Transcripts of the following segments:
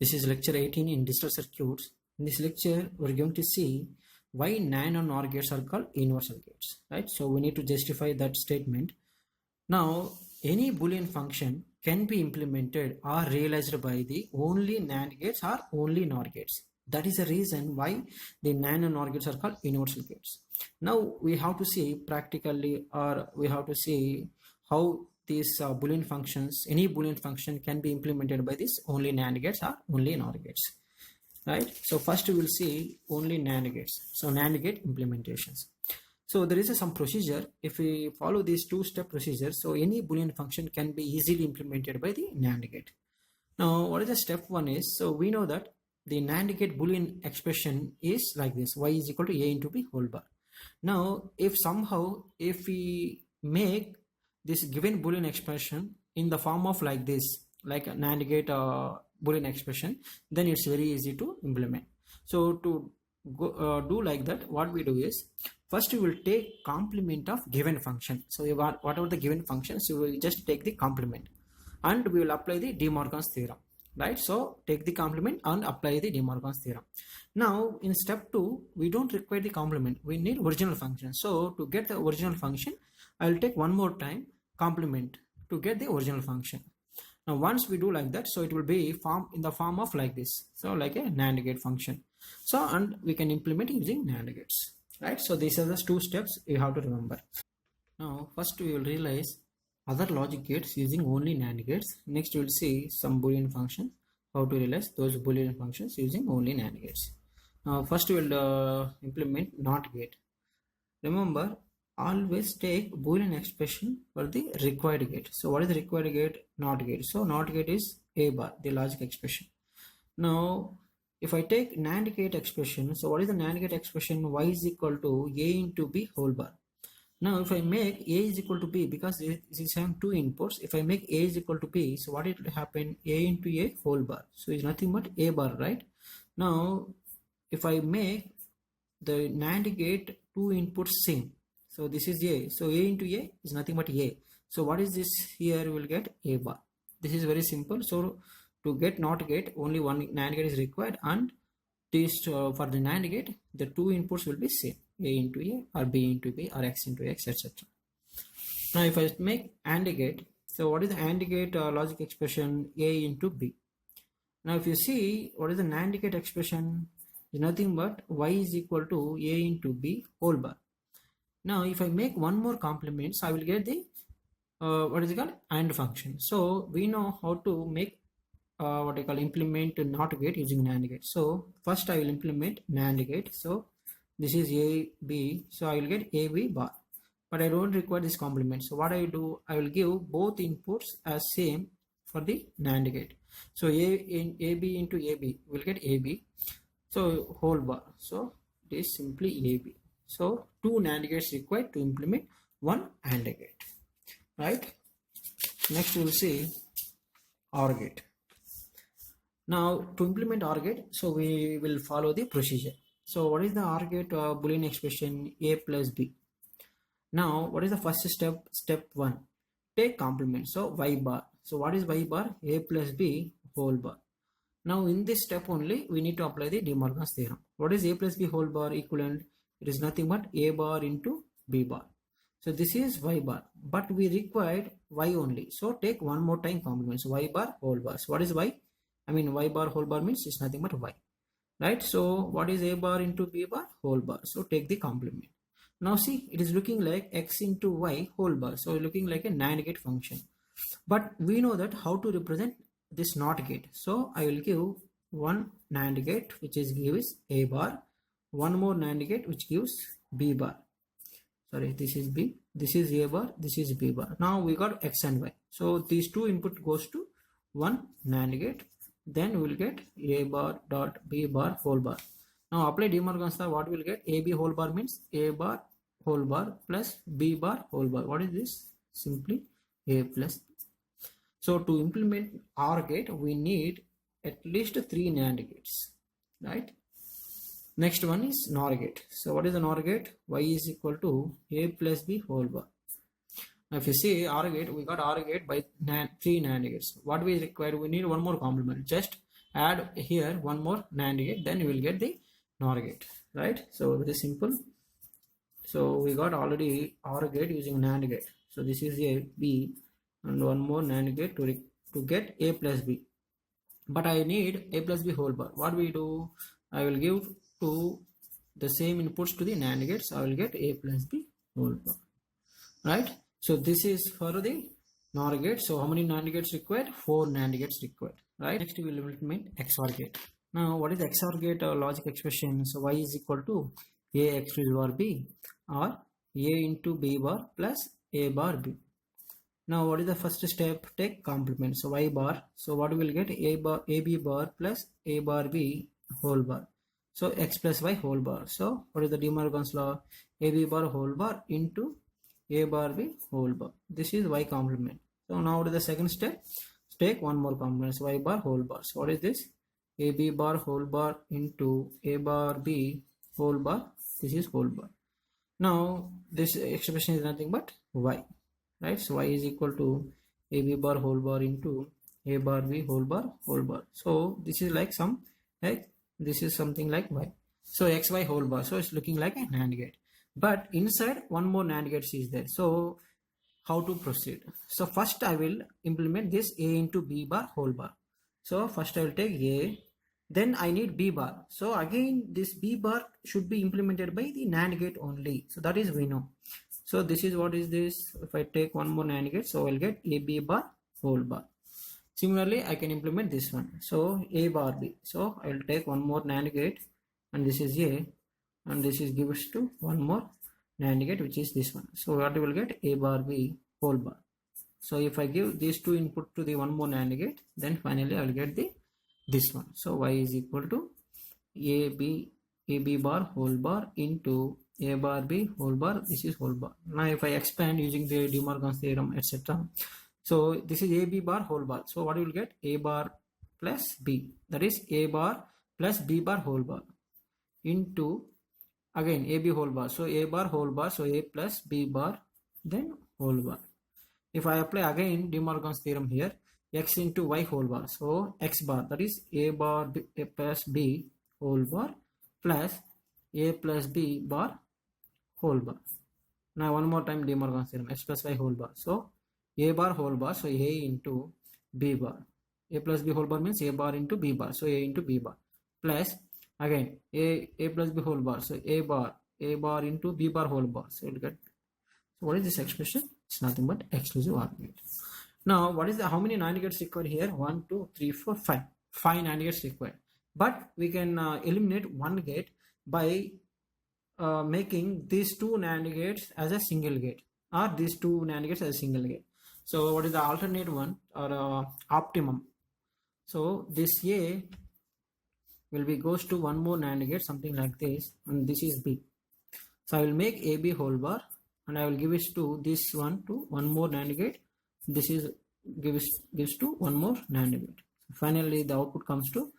This is lecture 18 in digital circuits. In this lecture, we're going to see why NAND and NOR gates are called universal gates, right? So we need to justify that statement. Now, any Boolean function can be implemented or realized by the only NAND gates or only NOR gates. That is the reason why the NAND and NOR gates are called universal gates. Now we have to see practically, or we have to see how these Boolean functions, any Boolean function can be implemented by this only NAND gates or only NOR gates, right? So first we will see only NAND gates. So NAND gate implementations. So there is some procedure. If we follow these two-step procedures, so any Boolean function can be easily implemented by the NAND gate. Now what is the step one is, so we know that the NAND gate Boolean expression is like this: y is equal to a into b whole bar. Now if we make this given Boolean expression in the form of like this, like a NAND gate Boolean expression, then it's very easy to implement. So to do like that, what we do is, first we will take complement of given function. So whatever the given functions, you will just take the complement and we will apply the De Morgan's theorem, right? So take the complement and apply the De Morgan's theorem. Now in step 2, we don't require the complement, we need original function. So to get the original function, I will take one more time complement to get the original function. Now once we do like that, so it will be in the form of like this, so like a NAND gate function. So and we can implement using NAND gates, right? So these are the two steps you have to remember. Now first we will realize other logic gates using only NAND gates. Next we will see some Boolean functions, how to realize those Boolean functions using only NAND gates. Now first we will implement NOT gate. Remember, always take Boolean expression for the required gate. So what is the required gate? NOT gate. So NOT gate is a bar, the logic expression. Now if I take NAND gate expression, so what is the NAND gate expression? Y is equal to a into b whole bar. Now if I make a is equal to b, because this is having two inputs, if I make a is equal to b, so what it will happen? A into a whole bar. So it's nothing but a bar, right? Now if I make the NAND gate two inputs same, so this is a, so a into a is nothing but a. So what is this here? We will get a bar. This is very simple. So to get NOT gate, only one NAND gate is required, and this for the NAND gate, the two inputs will be same, a into a or b into b or x into x, etc. Now if I make AND gate, so what is the AND gate logic expression? A into b. Now if you see, what is the NAND gate expression? Is nothing but y is equal to a into b whole bar. Now if I make one more complement, so I will get the what is it called? AND function. So we know how to make what I call implement NOT gate using NAND gate. So first I will implement NAND gate. So this is a b, so I will get a b bar, but I don't require this complement. So what I do, I will give both inputs as same for the NAND gate. So a b into a b will get a b, so whole bar, so it is simply a b. So two NAND gates required to implement one AND gate, right? Next we will see OR gate. Now to implement OR gate, so we will follow the procedure. So what is the OR gate Boolean expression? A plus b. Now what is the first step? Step 1, take complement. So y bar. So what is y bar? A plus b whole bar. Now in this step only we need to apply the De Morgan's theorem. What is a plus b whole bar equivalent? It is nothing but a bar into b bar. So this is y bar, but we required y only. So take one more time complement. So y bar whole bar. So what is y? I mean y bar whole bar means it's nothing but y, right? So what is a bar into b bar whole bar? So take the complement. Now see, it is looking like x into y whole bar. So looking like a NAND gate function. But we know that how to represent this NOT gate. So I will give one NAND gate which is gives a bar, one more NAND gate which gives b bar. Sorry, this is b, this is a bar, this is b bar. Now we got x and y. So these two input goes to one NAND gate. Then we will get a bar dot b bar whole bar. Now apply De Morgan's theorem. What we will get? A b whole bar means a bar whole bar plus b bar whole bar. What is this? Simply a plus b. So to implement OR gate, we need at least 3 NAND gates, right? Next one is NOR gate. So what is the NOR gate? Y is equal to a plus b whole bar. Now if you see OR gate, we got OR gate by 3 NAND gates. What we require, we need one more complement. Just add here one more NAND gate, then you will get the NOR gate, right? So very simple. So we got already OR gate using NAND gate. So this is a B and one more NAND gate to get A plus B. But I need A plus B whole bar. What we do? I will give to the same inputs to the NAND gates. I will get A plus B whole bar, right? So this is for the NOR gate. So how many NAND gates required? 4 NAND gates required, right? Next we will implement XOR gate. Now what is the XOR gate logic expression? So y is equal to A exclusive or B, or A into B bar plus A bar B. Now what is the first step? Take complement. So y bar. So what we will get? AB bar plus A bar B whole bar. So x plus y whole bar. So what is the De Morgan's law? AB bar whole bar into A bar B whole bar. This is y complement. So now what is the second step? Take one more complement. So y bar whole bar. So what is this? AB bar whole bar into A bar B whole bar. This is whole bar. Now this expression is nothing but y, right? So y is equal to AB bar whole bar into A bar B whole bar whole bar. So this is like some, right? This is something like y. So xy whole bar. So it's looking like a NAND gate. But inside one more NAND gate is there. So how to proceed? So first I will implement this A into B bar whole bar. So first I will take A, then I need B bar. So again this B bar should be implemented by the NAND gate only. So that is we know. So this is what is this. If I take one more NAND gate, so I'll get AB bar whole bar. Similarly I can implement this one. So A bar B. So I will take one more NAND gate and this is A and this is gives to one more NAND gate which is this one. So what you will get? A bar B whole bar. So if I give these two input to the one more NAND gate, then finally I will get this one. So y is equal to AB bar whole bar into A bar B whole bar. This is whole bar. Now if I expand using the De Morgan's theorem, etc. So this is AB bar whole bar. So what you will get? A bar plus B. That is A bar plus B bar whole bar into again AB whole bar. So A bar whole bar. So A plus B bar then whole bar. If I apply again De Morgan's theorem here, x into y whole bar. So x bar, that is A bar B, A plus B whole bar plus A plus B bar whole bar. Now one more time De Morgan's theorem, x plus y whole bar. So A bar whole bar. So A into B bar. A plus B whole bar means A bar into B bar. So A into B bar plus again A plus B whole bar. So A bar into B bar whole bar. So you'll get, so what is this expression? It's nothing but exclusive OR gate. Now what is the, how many NAND gates required here? 1 2 3 4 5. 5 NAND gates required. But we can eliminate one gate by making these two NAND gates as a single gate, or these two NAND gates as a single gate. So what is the alternate one, or optimum? So this A will be goes to one more NAND gate, something like this, and this is B. So I will make AB whole bar and I will give it to this one to one more NAND gate. This is gives to one more NAND gate. Finally the output comes to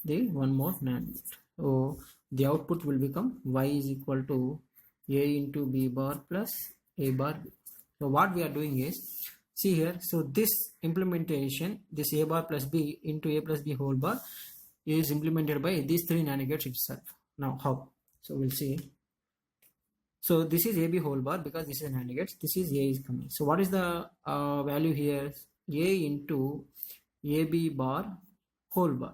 the one more NAND gate. So the output will become y is equal to A into B bar plus A bar B. So what we are doing is, see here, so this implementation, this A bar plus B into A plus B whole bar is implemented by these three NAND gates itself. Now how? So we'll see. So this is AB whole bar because this is NAND gates. This is A is coming. So what is the value here? A into AB bar whole bar.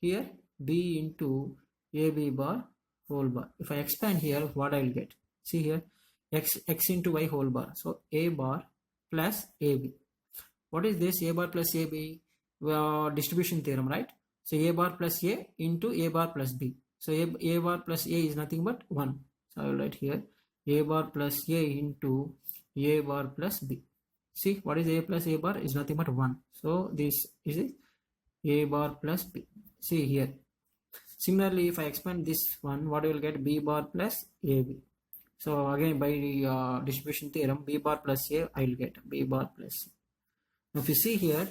Here B into AB bar whole bar. If I expand here, what I will get? See here, x into y whole bar. So A bar plus AB. What is this? A bar plus AB? Distribution theorem, right? So A bar plus A into A bar plus B. So A bar plus A is nothing but 1. So I will write here A bar plus A into A bar plus B. See, what is A plus A bar? Is nothing but 1. So this is A bar plus B. See here. Similarly, if I expand this one, what I will get? B bar plus AB. So again by distribution theorem, B bar plus A I will get B bar plus C. Now if you see here,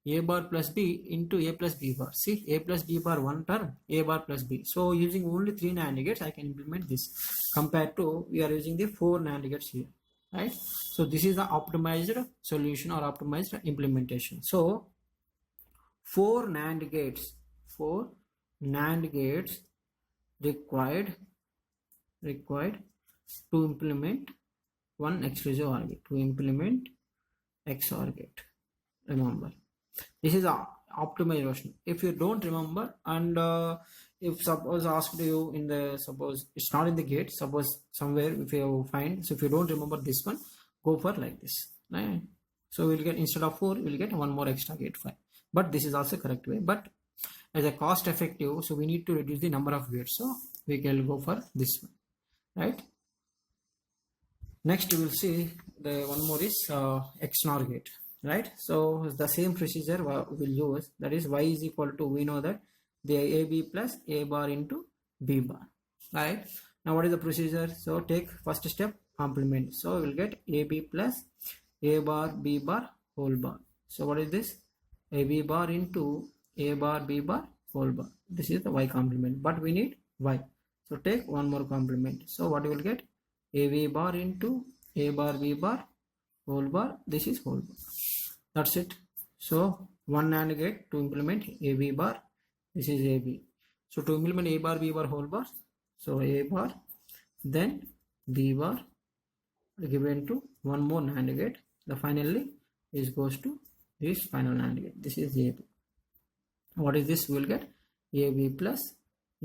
A bar plus B into A plus B bar. See, A plus B bar one term, A bar plus B. So using only 3 NAND gates, I can implement this. Compared to, we are using the 4 NAND gates here, right? So this is the optimized solution or optimized implementation. So 4 NAND gates 4 NAND gates required to implement one exclusive OR gate, to implement XOR gate. Remember, this is a optimization. If you don't remember, and if suppose asked you in the, suppose it's not in the gate, suppose somewhere if you find, so if you don't remember this one, go for like this, right? So we'll get, instead of 4 we'll get one more extra gate, 5. But this is also correct way, but as a cost effective, so we need to reduce the number of gates, so we can go for this one, right? Next we will see the one more is XNOR gate, right? So the same procedure we'll use, that is y is equal to, we know that the AB plus A bar into B bar, right? Now what is the procedure? So take first step, complement. So we'll get AB plus A bar B bar whole bar. So what is this? AB bar into A bar B bar whole bar. This is the y complement, but we need y. So take one more complement. So what you will get? AB bar into A bar B bar whole bar. This is whole bar. That's it. So one NAND gate to implement AB bar. This is AB. So to implement A bar B bar whole bar, so A bar, then B bar given to one more NAND gate. The finally is goes to this final NAND gate. This is AB. What is this? We will get AB plus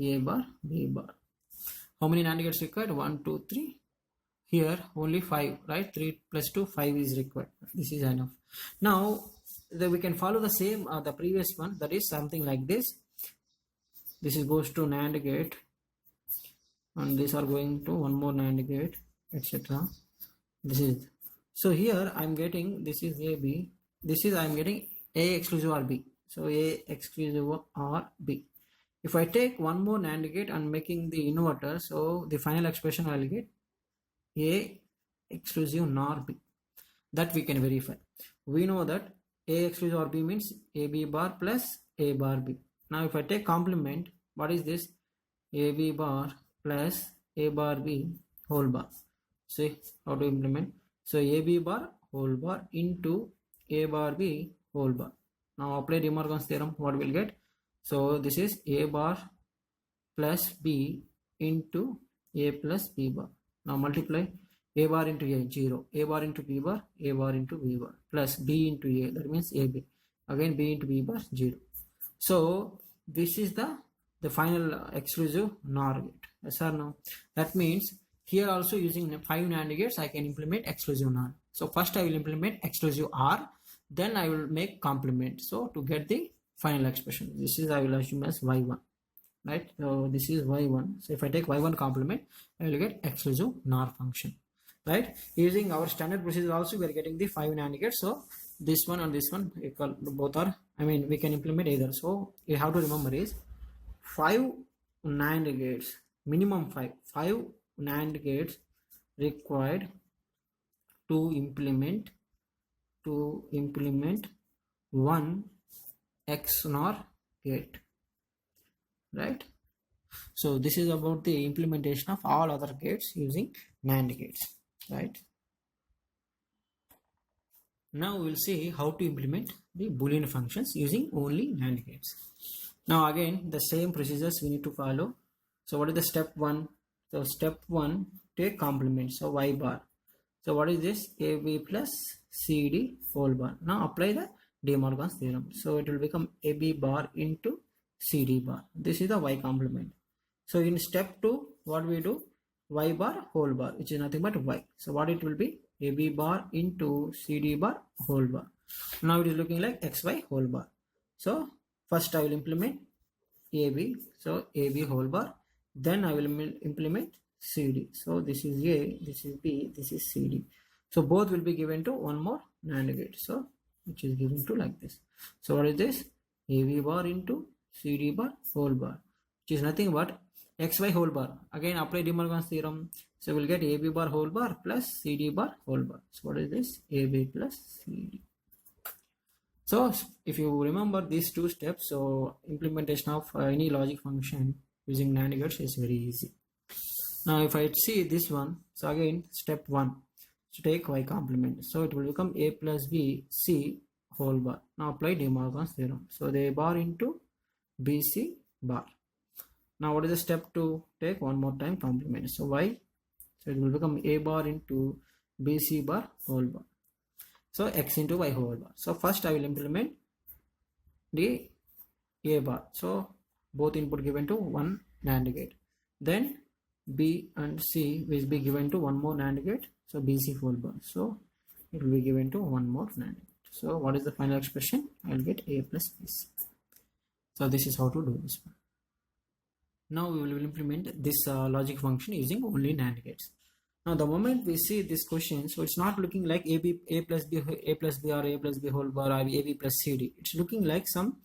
A bar B bar. How many NAND gates required? 1, 2, 3. Here only 5, right? 3 plus 2, 5 is required. This is enough. Now we can follow the same the previous one, that is something like this. This is goes to NAND gate, and these are going to one more NAND gate, etc. This is, so here I'm getting, this is AB, this is I'm getting A exclusive or B. So A exclusive or B. If I take one more NAND gate and making the inverter, so the final expression I will get A exclusive NOR B. That we can verify. We know that A exclusive or B means AB bar plus A bar B. Now if I take complement, what is this? AB bar plus A bar B whole bar. See how to implement. So AB bar whole bar into A bar B whole bar. Now apply De Morgan's theorem. What we'll get? So this is A bar plus B into A plus B bar. Now multiply A bar into A, 0. A bar into B bar, A bar into B bar, plus B into A, that means AB. Again B into B bar, 0. So this is the final exclusive NOR gate. Yes or no? That means here also using 5 NAND gates I can implement exclusive NOR. So first I will implement exclusive OR, then I will make complement. So to get the final expression, this is I will assume as Y1. Right, so this is Y1. So if I take Y1 complement, I will get exclusive NOR function. Right, using our standard procedure also we are getting the 5 NAND gates. So this one and this one equal, both are, I mean we can implement either. So you have to remember is 5 NAND gates, minimum 5 NAND gates required to implement one XNOR gate. Right, so this is about the implementation of all other gates using NAND gates. Right, now we'll see how to implement the Boolean functions using only NAND gates. Now again the same procedures we need to follow. So what is the step 1? So step 1, take complement, so Y bar. So what is this? AB plus CD whole bar. Now apply the De Morgan's theorem. So it will become AB bar into CD bar. This is the Y complement. So in step 2, what we do? Y bar whole bar, which is nothing but Y. So what it will be? AB bar into CD bar whole bar. Now it is looking like XY whole bar. So first I will implement AB. So AB whole bar. Then I will implement CD. So this is A, this is B, this is CD. So both will be given to one more NAND gate. So which is given to like this. So what is this? AB bar into CD bar whole bar, which is nothing but XY whole bar. Again apply De Morgan's theorem. So we'll get AB bar whole bar plus CD bar whole bar. So what is this? AB plus CD. So if you remember these two steps, so implementation of any logic function using NAND gates is very easy. Now if I see this one, so again step 1, so take Y complement. So it will become A plus B C whole bar. Now apply De Morgan's theorem. So the bar into BC bar. Now what is the step to take? One more time complement. So y, so it will become a bar into BC bar whole bar. So x into y whole bar. So first I will implement the a bar. So both input given to one NAND gate. Then B and C will be given to one more NAND gate. So BC whole bar. So it will be given to one more NAND gate. So what is the final expression? I will get A plus BC. So this is how to do this one. Now we will implement this logic function using only NAND gates. Now the moment we see this question, so it's not looking like A plus B or A plus B whole bar or AB plus CD. It's looking like some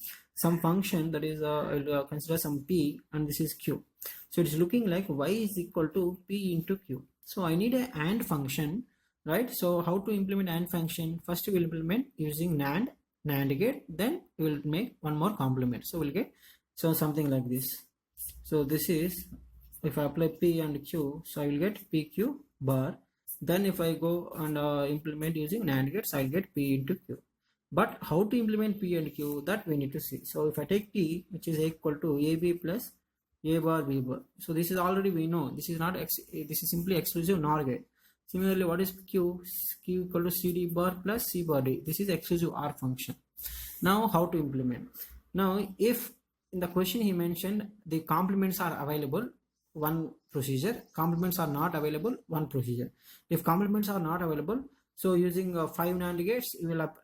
function that is I'll consider some P and this is Q. So it's looking like Y is equal to P into Q. So I need a AND function, right? So how to implement AND function? First we will implement using NAND gate, then we will make one more complement. So we'll get something like this. So this is, if I apply P and Q, so I will get PQ bar. Then if I go and implement using NAND gates, I'll get P into Q. But how to implement P and Q, that we need to see. So if I take P, which is equal to AB plus A bar B bar. So this is already we know. This is not this is simply exclusive NOR gate. Similarly, what is Q? Q equal to CD bar plus C bar D. This is exclusive OR function. Now how to implement? Now if in the question he mentioned the complements are available, one procedure. Complements are not available, one procedure. If complements are not available, so using 5 NAND gates,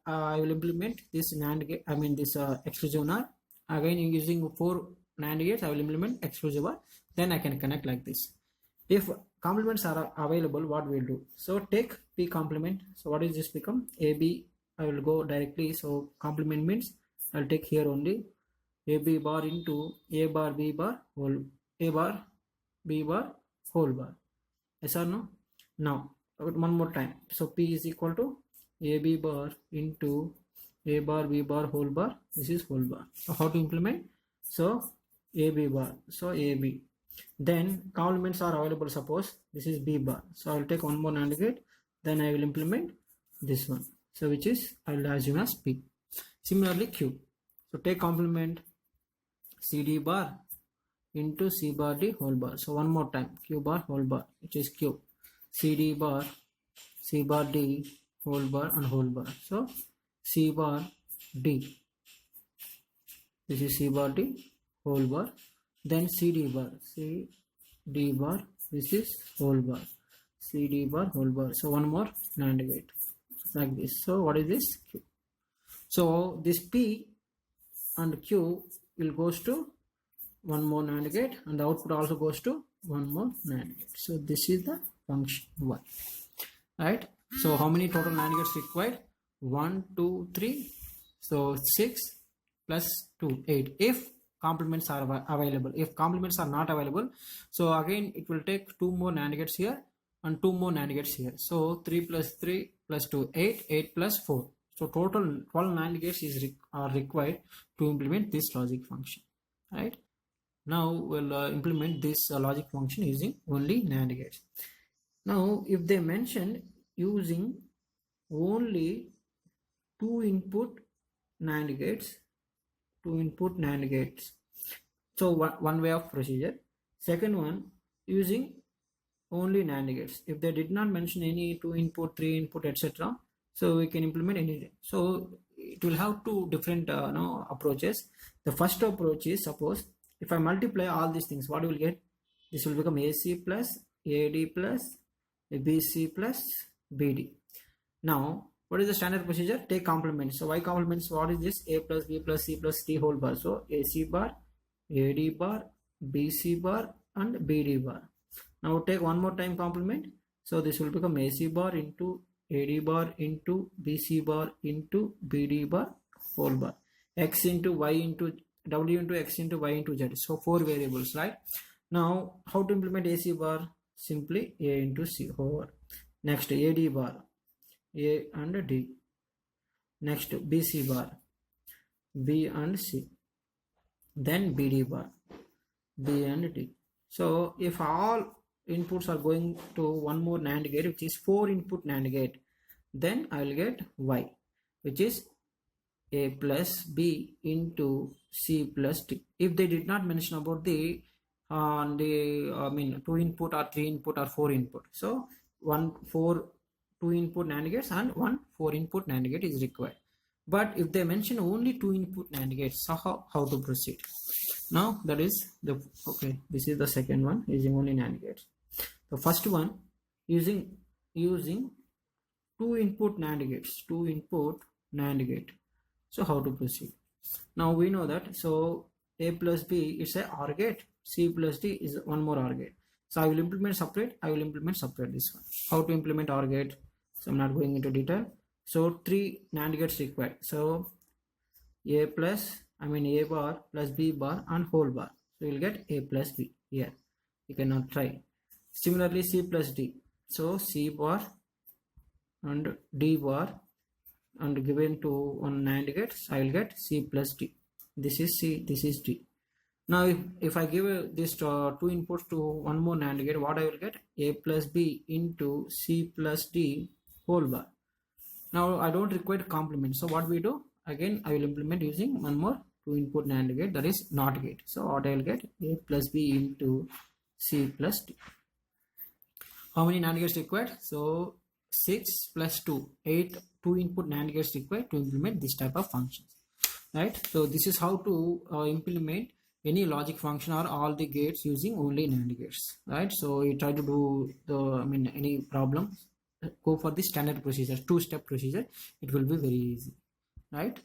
I will implement this NAND gate. I mean this exclusive NOR. Again, using 4 NAND gates, I will implement exclusive OR. Then I can connect like this. If complements are available, what we'll do? So take P complement. So what is this become? AB. I will go directly. So complement means I'll take here only AB bar into A bar B bar whole A bar B bar whole bar. Yes or no? Now one more time. So P is equal to AB bar into A bar B bar whole bar. This is whole bar. So how to implement? So AB bar. So AB. Then complements are available. Suppose this is B bar. So I will take one more NAND gate. Then I will implement this one. So which is I will assume as P. Similarly Q. So take complement CD bar into C bar D whole bar. So one more time, Q bar whole bar, which is Q. CD bar, C bar D whole bar and whole bar. So C bar D. This is C bar D whole bar. Then CD bar, C D bar. This is whole bar, CD bar whole bar. So one more NAND gate like this. So what is this? Q. So this P and Q will goes to one more NAND gate and the output also goes to one more NAND gate. So this is the function Y, right? So how many total NAND gates required? 1, 2, 3. So 6 plus 2, 8. If complements are available. If complements are not available, so again it will take 2 more NAND gates here and 2 more NAND gates here. So 3 plus 3 plus 2, 8. 8 plus 4. So total 12 NAND gates are required to implement this logic function, right? Now we'll implement this logic function using only NAND gates. Now if they mention using only 2 input NAND gates, so one way of procedure. Second one, using only NAND gates. If they did not mention any 2 input, 3 input, etc., so we can implement anything. So it will have 2 different approaches. The first approach is, suppose if I multiply all these things, what you will get? This will become AC plus AD plus BC plus BD. Now what is the standard procedure? Take complement. So Y complements, what is this? A plus B plus C plus D whole bar. So AC bar, AD bar, BC bar and BD bar. Now take one more time complement. So this will become AC bar into AD bar into BC bar into BD bar whole bar. X into Y into W into X into Y into Z. So 4 variables, right? Now how to implement AC bar? Simply A into C over. Next AD bar, A and D. Next BC bar, B and C. Then BD bar, B and D. So if all inputs are going to one more NAND gate, which is 4 input NAND gate, then I will get Y, which is a plus b into c plus d. If they did not mention about the two input or three input or four input, so one four two input NAND gates and one four input NAND gate is required. But if they mention only two input NAND gates, so how to proceed? Now that is the okay. This is the second one using only NAND gates. The first one using two input NAND gates, two input NAND gate. So how to proceed? Now we know that, so a plus b is a OR gate, c plus d is one more OR gate. So I will implement separate this one. How to implement OR gate? So I'm not going into detail. So three NAND gates required. So a bar plus b bar and whole bar. So you will get a plus b here. You cannot try. Similarly c plus d. So c bar and d bar and given to one NAND gate, I will get c plus d. This is c, this is d. Now if I give this two inputs to one more NAND gate, what I will get? A plus b into c plus d whole bar. Now I don't require complement, so what we do? Again I will implement using one more two input NAND gate, that is NOT gate. So what I will get? A plus b into c plus d. How many NAND gates required? So 6 plus 2, 8 two input NAND gates required to implement this type of functions, right? So this is how to implement any logic function or all the gates using only NAND gates, right? So you try to do any problem, go for the standard procedure, two-step procedure. It will be very easy, right?